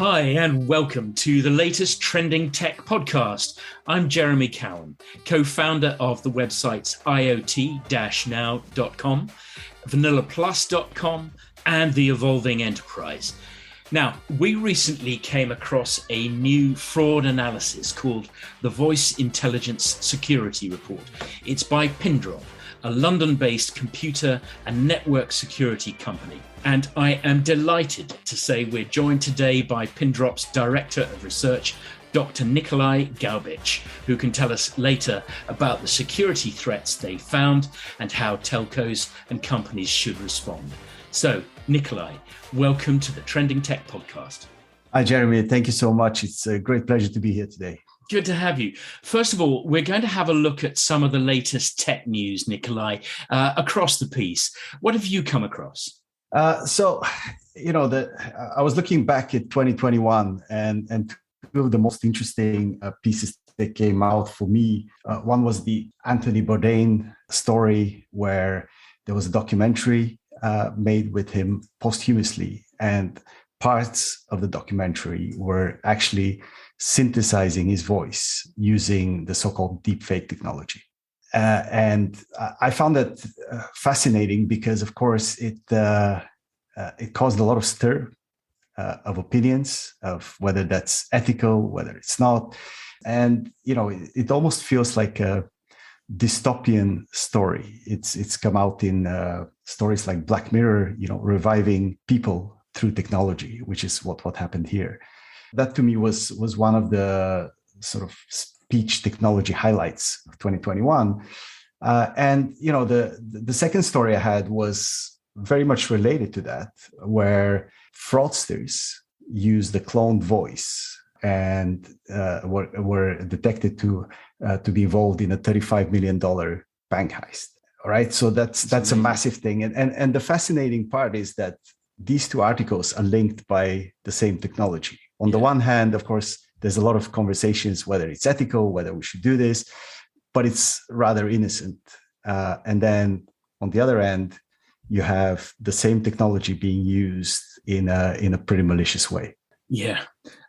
Hi, and welcome to the latest Trending Tech podcast. I'm Jeremy Cowan, co-founder of the websites iot-now.com, vanillaplus.com, and The Evolving Enterprise. Now, we recently came across a new fraud analysis called the Voice Intelligence Security Report. It's by Pindrop, a London-based computer and network security company. And I am delighted to say we're joined today by Pindrop's Director of Research, Dr. Nikolay Gaubitch, who can tell us later about the security threats they found and how telcos and companies should respond. So, Nikolay, welcome to the Trending Tech podcast. Hi, Jeremy. Thank you so much. It's a great pleasure to be here today. Good to have you. First of all, we're going to have a look at some of the latest tech news, Nikolay, across the piece. What have you come across? I was looking back at 2021 and two of the most interesting pieces that came out for me. One was the Anthony Bourdain story, where there was a documentary made with him posthumously, and parts of the documentary were actually synthesizing his voice using the so-called deepfake technology. And I found that fascinating because, of course, it caused a lot of stir of opinions of whether that's ethical, whether it's not. And, it almost feels like a dystopian story. It's come out in stories like Black Mirror, reviving people through technology, which is what happened here. That to me was one of the sort of speech technology highlights of 2021. The second story I had was very much related to that, where fraudsters use the cloned voice and were detected to be involved in a $35 million bank heist. All right, so that's a massive thing. And the fascinating part is that these two articles are linked by the same technology. On the one hand, of course, there's a lot of conversations whether it's ethical, whether we should do this, but it's rather innocent. And then on the other end, you have the same technology being used in a pretty malicious way. Yeah.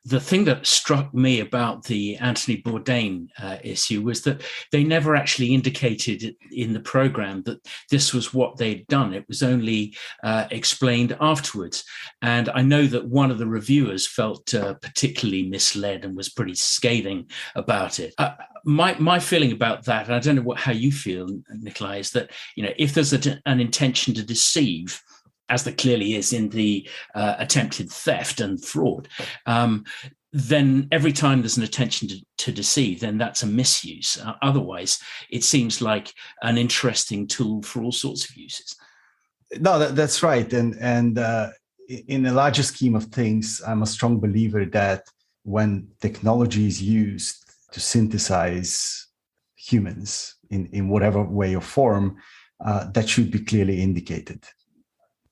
The thing that struck me about the Anthony Bourdain issue was that they never actually indicated in the program that this was what they'd done. It was only explained afterwards. And I know that one of the reviewers felt particularly misled and was pretty scathing about it. My feeling about that, and I don't know how you feel, Nikolay, is that if there's an intention to deceive, as there clearly is in the attempted theft and fraud, then every time there's an intention to deceive, then that's a misuse. Otherwise, it seems like an interesting tool for all sorts of uses. No, that's right. And in the larger scheme of things, I'm a strong believer that when technology is used to synthesize humans in whatever way or form, that should be clearly indicated.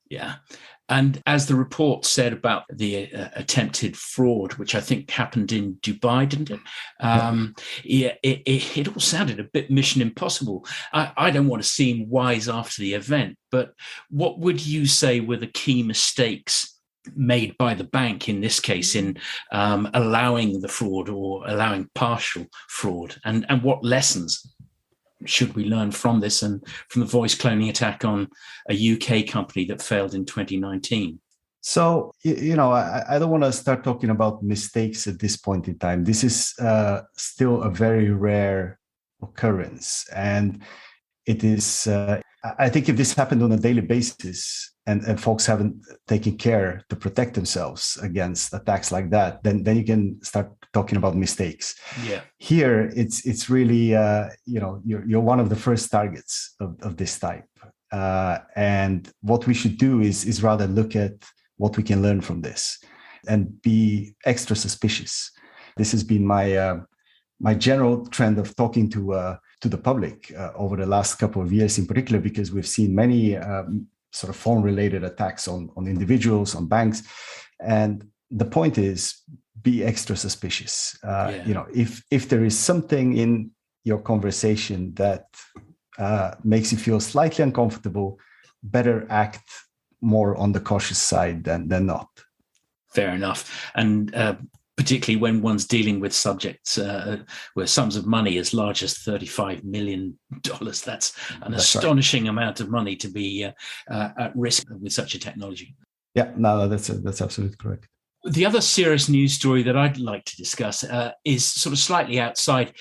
Yeah. And as the report said about the attempted fraud, which I think happened in Dubai, didn't it? It all sounded a bit Mission Impossible. I don't want to seem wise after the event, but what would you say were the key mistakes made by the bank in this case in allowing the fraud or allowing partial fraud? And what lessons should we learn from this and from the voice cloning attack on a UK company that failed in 2019? So, I don't want to start talking about mistakes at this point in time. This is still a very rare occurrence. And it is, I think if this happened on a daily basis and folks haven't taken care to protect themselves against attacks like that, then you can start talking about mistakes. Yeah. Here, it's really, you're one of the first targets of this type. And what we should do is rather look at what we can learn from this and be extra suspicious. This has been my general trend of talking to the public over the last couple of years in particular, because we've seen many sort of phone-related attacks on individuals, on banks. And the point is, be extra suspicious. If there is something in your conversation that makes you feel slightly uncomfortable, better act more on the cautious side than not. Fair enough. And particularly when one's dealing with subjects where sums of money as large as $35 million, that's an astonishing amount of money to be at risk with such a technology. Yeah, no, that's absolutely correct. The other serious news story that I'd like to discuss is sort of slightly outside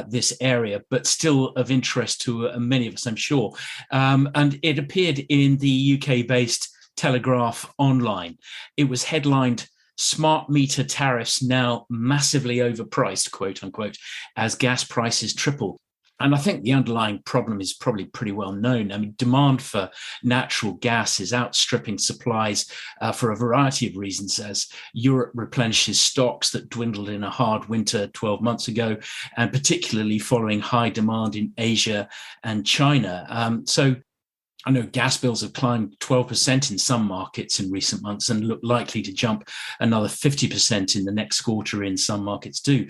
this area, but still of interest to many of us, I'm sure. And it appeared in the UK-based Telegraph Online. It was headlined, "Smart meter tariffs now massively overpriced," quote unquote, as gas prices triple. And I think the underlying problem is probably pretty well known. I mean, demand for natural gas is outstripping supplies for a variety of reasons, as Europe replenishes stocks that dwindled in a hard winter 12 months ago, and particularly following high demand in Asia and China. So I know gas bills have climbed 12% in some markets in recent months and look likely to jump another 50% in the next quarter in some markets too.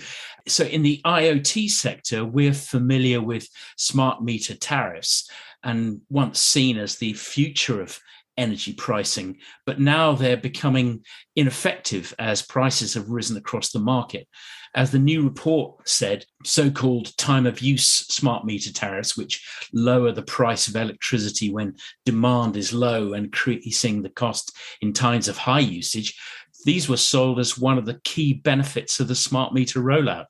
So in the IoT sector, we're familiar with smart meter tariffs and once seen as the future of energy pricing, but now they're becoming ineffective as prices have risen across the market. As the new report said, so-called time-of-use smart meter tariffs, which lower the price of electricity when demand is low and increasing the cost in times of high usage, these were sold as one of the key benefits of the smart meter rollout.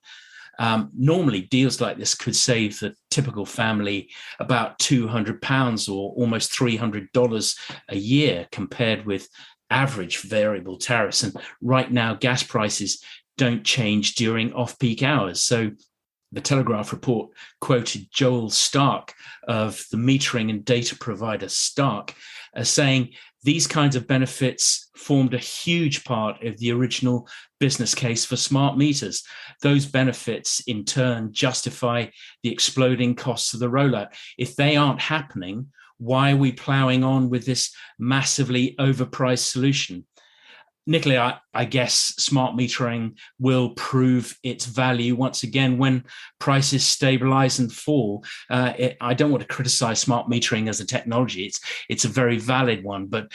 Normally, deals like this could save the typical family about £200 or almost $300 a year compared with average variable tariffs. And right now, gas prices don't change during off-peak hours. So the Telegraph report quoted Joel Stark of the metering and data provider Stark as saying these kinds of benefits formed a huge part of the original business case for smart meters. Those benefits in turn justify the exploding costs of the rollout. If they aren't happening, why are we ploughing on with this massively overpriced solution? Nikolay, I guess smart metering will prove its value once again when prices stabilize and fall. I don't want to criticize smart metering as a technology. It's a very valid one, but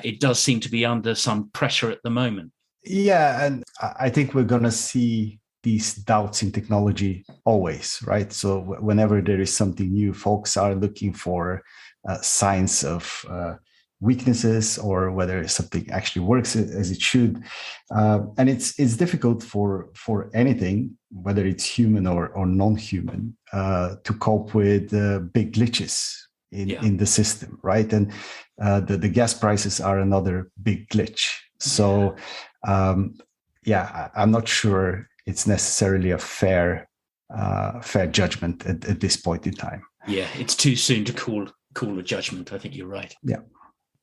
it does seem to be under some pressure at the moment. Yeah, and I think we're going to see these doubts in technology always, right? So whenever there is something new, folks are looking for signs of weaknesses or whether something actually works as it should. And it's difficult for anything, whether it's human or non-human, to cope with big glitches in the system, right? And the gas prices are another big glitch. So I'm not sure it's necessarily a fair judgment at this point in time. Yeah, it's too soon to call a judgment. I think you're right. Yeah.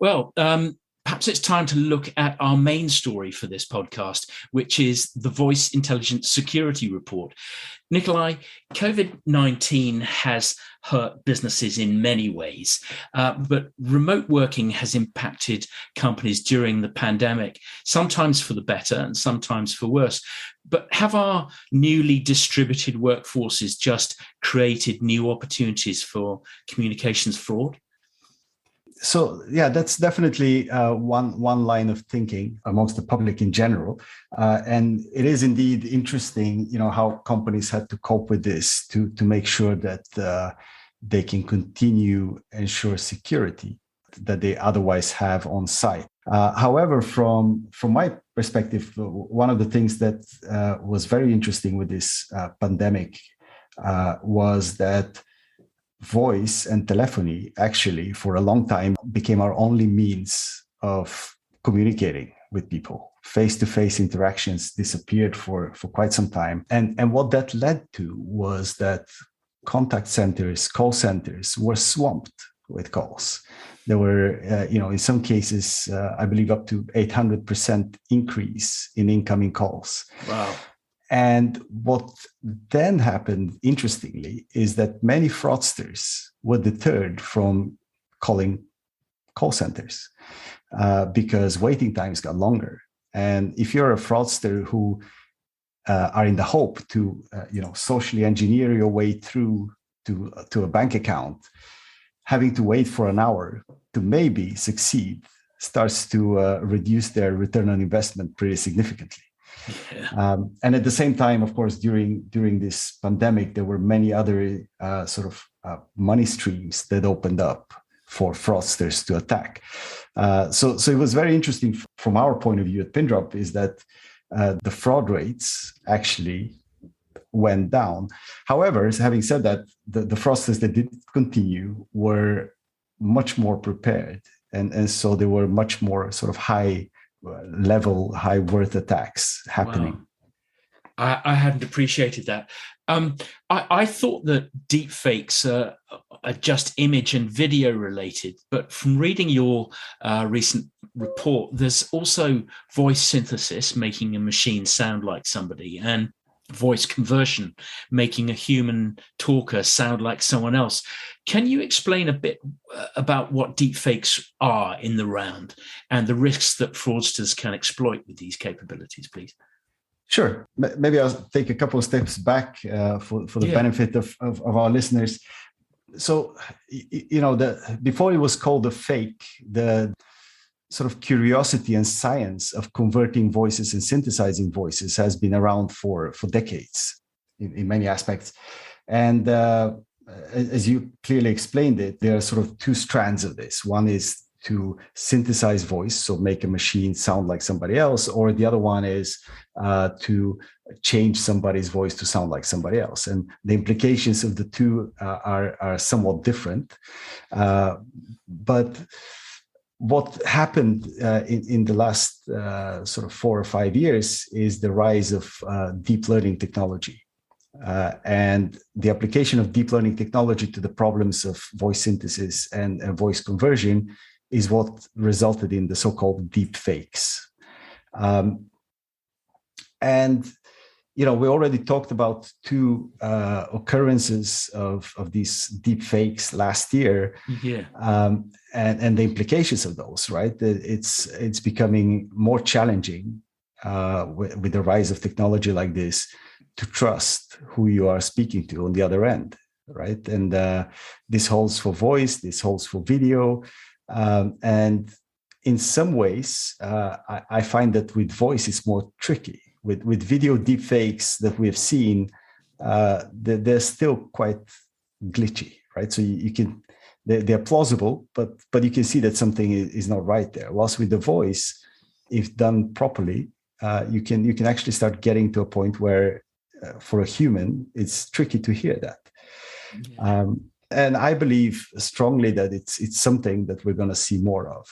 Well, perhaps it's time to look at our main story for this podcast, which is the Voice Intelligence Security Report. Nikolay, COVID-19 has hurt businesses in many ways, but remote working has impacted companies during the pandemic, sometimes for the better and sometimes for worse. But have our newly distributed workforces just created new opportunities for communications fraud? So yeah, that's definitely one line of thinking amongst the public in general, and it is indeed interesting, how companies had to cope with this to make sure that they can continue ensure security that they otherwise have on site. However, from my perspective, one of the things that was very interesting with this pandemic was that voice and telephony actually for a long time became our only means of communicating with people. Face-to-face interactions disappeared for quite some time. And what that led to was that contact centers, call centers were swamped with calls. There were, in some cases, I believe up to 800% increase in incoming calls. Wow. And what then happened, interestingly, is that many fraudsters were deterred from calling call centers because waiting times got longer. And if you're a fraudster who are in the hope to, socially engineer your way through to a bank account, having to wait for an hour to maybe succeed starts to reduce their return on investment pretty significantly. Yeah. And at the same time, of course, during this pandemic, there were many other money streams that opened up for fraudsters to attack. So it was very interesting from our point of view at Pindrop, is that the fraud rates actually went down. However, having said that, the fraudsters that did continue were much more prepared. And so there were much more sort of high level, high worth attacks happening. Wow. I hadn't appreciated that. I thought that deepfakes are just image and video related, but from reading your recent report, there's also voice synthesis, making a machine sound like somebody, and voice conversion, making a human talker sound like someone else. Can you explain a bit about what deepfakes are in the round and the risks that fraudsters can exploit with these capabilities, please? Sure. Maybe I'll take a couple of steps back for the benefit of our listeners. So, before it was called a fake, the sort of curiosity and science of converting voices and synthesizing voices has been around for decades in many aspects. And as you clearly explained it, there are sort of two strands of this. One is to synthesize voice, so make a machine sound like somebody else, or the other one is to change somebody's voice to sound like somebody else. And the implications of the two are somewhat different. But what happened in the last sort of 4 or 5 years is the rise of deep learning technology. And the application of deep learning technology to the problems of voice synthesis and voice conversion is what resulted in the so-called deepfakes. And we already talked about two occurrences of these deepfakes last year, and the implications of those. Right, it's becoming more challenging with the rise of technology like this to trust who you are speaking to on the other end. Right, and this holds for voice, this holds for video, and in some ways, I find that with voice it's more tricky. With video deepfakes that we have seen, they're still quite glitchy, right? So they're plausible, but you can see that something is not right there. Whilst with the voice, if done properly, you can actually start getting to a point where, for a human, it's tricky to hear that. Yeah. And I believe strongly that it's something that we're going to see more of.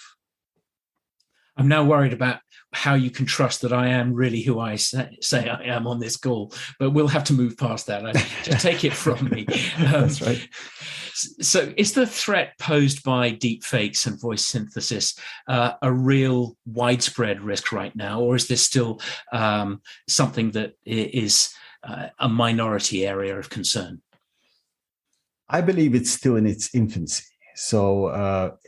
I'm now worried about how you can trust that I am really who I say I am on this call, but we'll have to move past that. Just take it from me. That's right. So is the threat posed by deepfakes and voice synthesis a real widespread risk right now, or is this still something that is a minority area of concern? I believe it's still in its infancy. So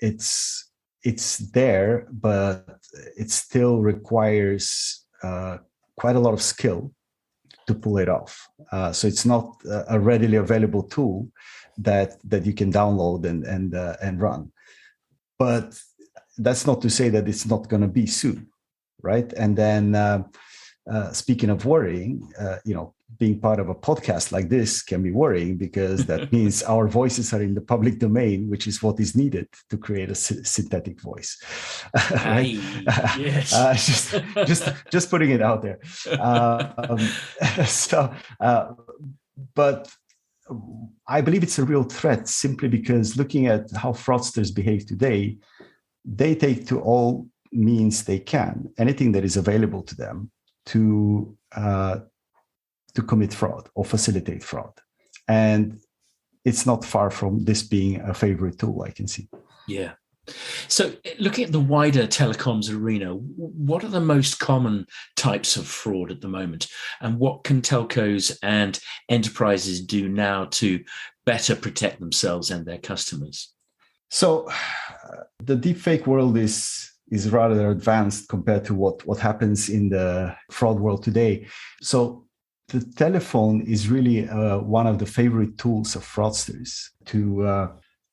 it's there, but it still requires quite a lot of skill to pull it off. So it's not a readily available tool that you can download and run. But that's not to say that it's not going to be soon, right? And then speaking of worrying, being part of a podcast like this can be worrying, because that means our voices are in the public domain, which is what is needed to create a synthetic voice. Right? Yes. Just putting it out there. But I believe it's a real threat, simply because looking at how fraudsters behave today, they take to all means they can, anything that is available to them, to commit fraud or facilitate fraud. And it's not far from this being a favorite tool, I can see. Yeah. So looking at the wider telecoms arena, what are the most common types of fraud at the moment? And what can telcos and enterprises do now to better protect themselves and their customers? So the deepfake world is rather advanced compared to what happens in the fraud world today. So the telephone is really one of the favorite tools of fraudsters to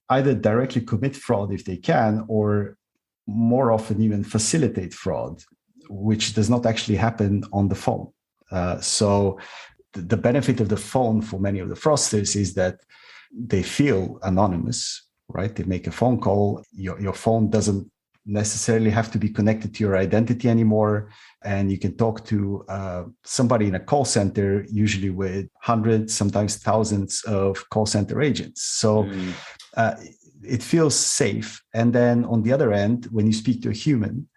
either directly commit fraud if they can, or more often even facilitate fraud, which does not actually happen on the phone. So the benefit of the phone for many of the fraudsters is that they feel anonymous, right? They make a phone call. Your phone doesn't necessarily have to be connected to your identity anymore. And you can talk to somebody in a call center, usually with hundreds, sometimes thousands of call center agents. So it feels safe. And then on the other end, when you speak to a human,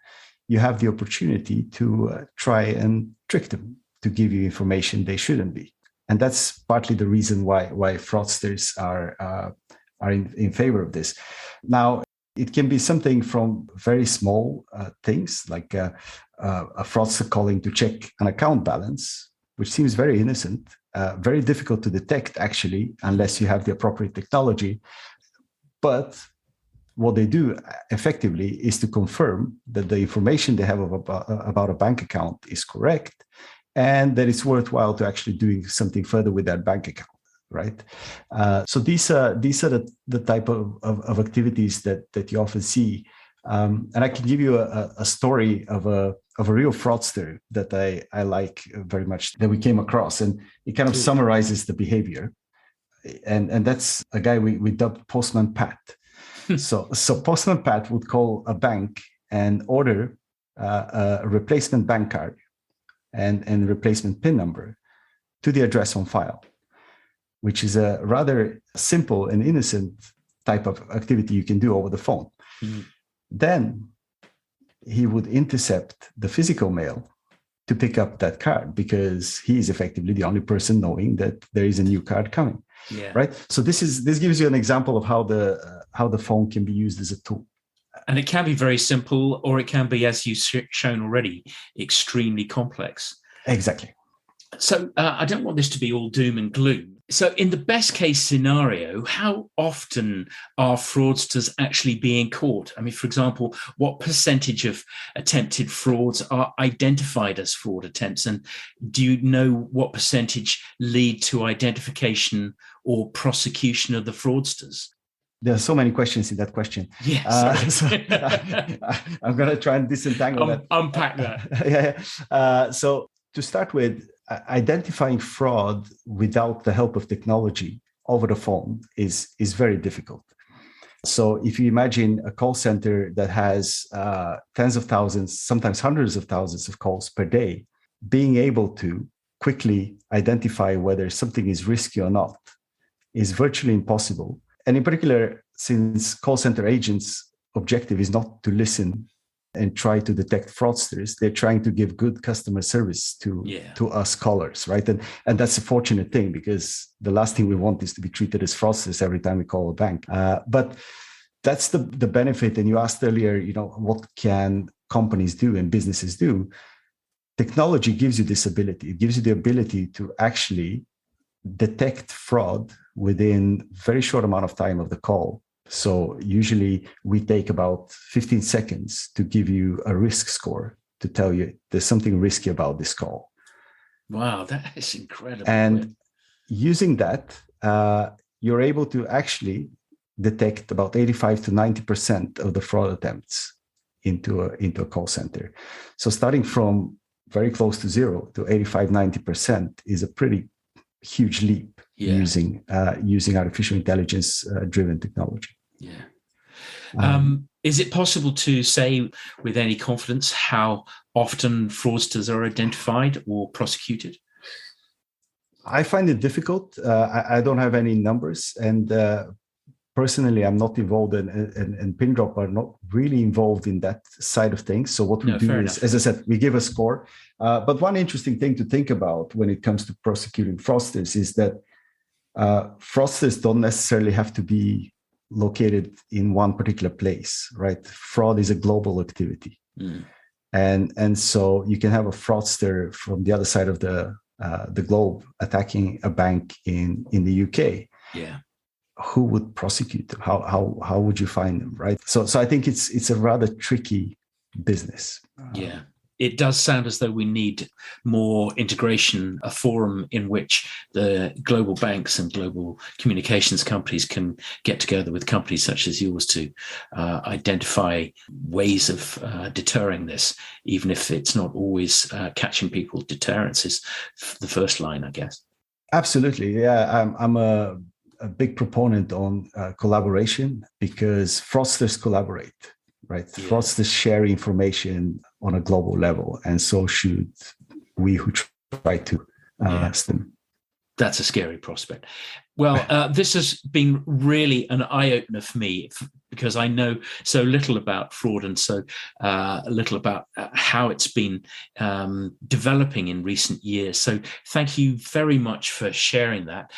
you have the opportunity to try and trick them to give you information they shouldn't be. And that's partly the reason why fraudsters are in favor of this. Now, it can be something from very small things, like a fraudster calling to check an account balance, which seems very innocent, very difficult to detect, actually, unless you have the appropriate technology. But what they do effectively is to confirm that the information they have about a bank account is correct, and that it's worthwhile to actually doing something further with that bank account, right? So these are the type of activities that you often see. And I can give you a story of a real fraudster that I like very much, that we came across, and it kind of summarizes the behavior. And that's a guy we dubbed Postman Pat. So Postman Pat would call a bank and order a replacement bank card and replacement PIN number to the address on file, which is a rather simple and innocent type of activity you can do over the phone. Mm-hmm. Then he would intercept the physical mail to pick up that card, because he is effectively the only person knowing that there is a new card coming. Yeah. Right. So this gives you an example of how the phone can be used as a tool. And it can be very simple, or it can be, as you've shown already, extremely complex. Exactly. So I don't want this to be all doom and gloom. So in the best case scenario, how often are fraudsters actually being caught? I mean, for example, what percentage of attempted frauds are identified as fraud attempts? And do you know what percentage lead to identification or prosecution of the fraudsters? There are so many questions in that question. Yes. So I'm going to try and disentangle that. Unpack that. So to start with, identifying fraud without the help of technology over the phone is very difficult. So if you imagine a call center that has tens of thousands, sometimes hundreds of thousands of calls per day, being able to quickly identify whether something is risky or not is virtually impossible. And in particular, since call center agents' objective is not to listen and try to detect fraudsters, they're trying to give good customer service to us callers, right? And that's a fortunate thing, because the last thing we want is to be treated as fraudsters every time we call a bank. But that's the benefit. And you asked earlier, what can companies do and businesses do? Technology gives you this ability. It gives you the ability to actually detect fraud within a very short amount of time of the call. So usually we take about 15 seconds to give you a risk score to tell you there's something risky about this call. Wow, that is incredible. And using that, you're able to actually detect about 85 to 90% of the fraud attempts into a call center. So starting from very close to zero to 85, 90% is a pretty huge leap using artificial intelligence driven technology. Yeah. Is it possible to say with any confidence how often fraudsters are identified or prosecuted? I find it difficult. I don't have any numbers, and personally, I'm not involved, and Pindrop are not really involved in that side of things. So what we do is, as I said, we give a score. But one interesting thing to think about when it comes to prosecuting fraudsters is that fraudsters don't necessarily have to be located in one particular place, right? Fraud is a global activity. And so you can have a fraudster from the other side of the globe attacking a bank in the UK. Yeah. Who would prosecute them? How would you find them, right? So I think it's a rather tricky business. Yeah. it does sound as though we need more integration, a forum in which the global banks and global communications companies can get together with companies such as yours to identify ways of deterring this, even if it's not always catching people. Deterrence is the first line, I guess. Absolutely. Yeah, I'm a big proponent on collaboration, because fraudsters collaborate, right? Yeah. Fraudsters share information on a global level, and so should we who try to arrest them. That's a scary prospect. Well, this has been really an eye-opener for me, because I know so little about fraud and so little about how it's been developing in recent years. So thank you very much for sharing that.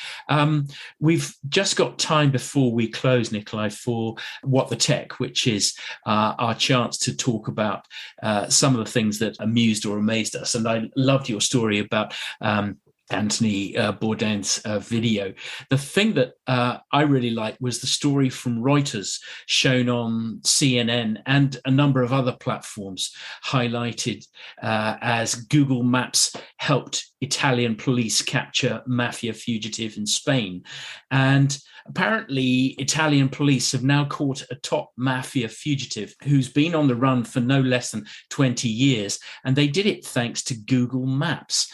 We've just got time before we close, Nikolay, for What the Tech, which is our chance to talk about some of the things that amused or amazed us. And I loved your story about Anthony Bourdain's video. The thing that I really liked was the story from Reuters shown on CNN and a number of other platforms, highlighted as Google Maps helped Italian police capture mafia fugitive in Spain. And apparently, Italian police have now caught a top mafia fugitive who's been on the run for no less than 20 years. And they did it thanks to Google Maps.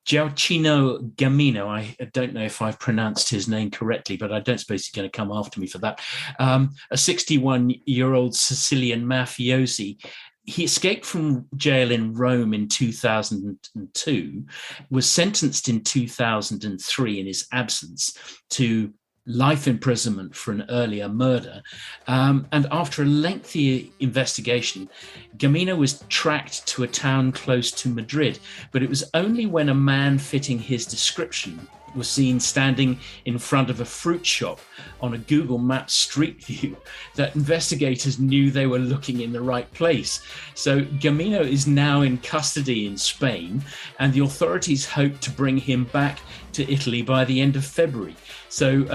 Gioacchino Gamino, I don't know if I've pronounced his name correctly, but I don't suppose he's going to come after me for that. A 61-year-old Sicilian mafiosi. He escaped from jail in Rome in 2002, was sentenced in 2003 in his absence to life imprisonment for an earlier murder. And after a lengthy investigation, Gamino was tracked to a town close to Madrid, but it was only when a man fitting his description was seen standing in front of a fruit shop on a Google Maps street view that investigators knew they were looking in the right place. So Gamino is now in custody in Spain, and the authorities hope to bring him back to Italy by the end of February. So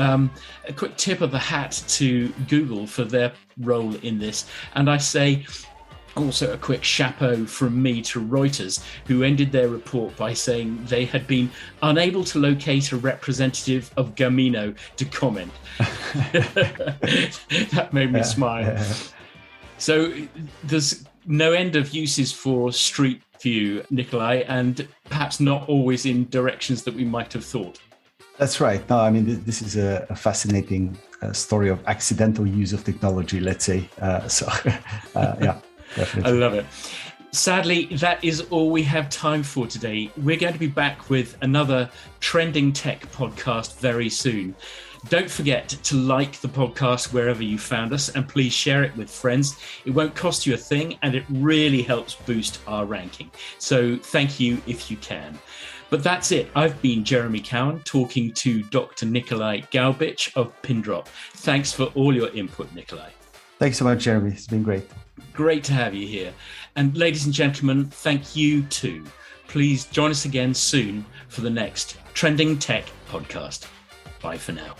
a quick tip of the hat to Google for their role in this. And I say also a quick chapeau from me to Reuters, who ended their report by saying they had been unable to locate a representative of Gamino to comment. That made me smile. Yeah. So there's no end of uses for Street View, Nikolay, and perhaps not always in directions that we might have thought. That's right. No, I mean, this is a fascinating story of accidental use of technology, let's say. Yeah. Definitely. I love it. Sadly, that is all we have time for today. We're going to be back with another Trending Tech podcast very soon. Don't forget to like the podcast wherever you found us, and please share it with friends. It won't cost you a thing, and it really helps boost our ranking. So thank you if you can. But that's it. I've been Jeremy Cowan, talking to Dr. Nikolay Gaubitch of Pindrop. Thanks for all your input, Nikolay. Thanks so much, Jeremy. It's been great. Great to have you here. And ladies and gentlemen, thank you too. Please join us again soon for the next Trending Tech podcast. Bye for now.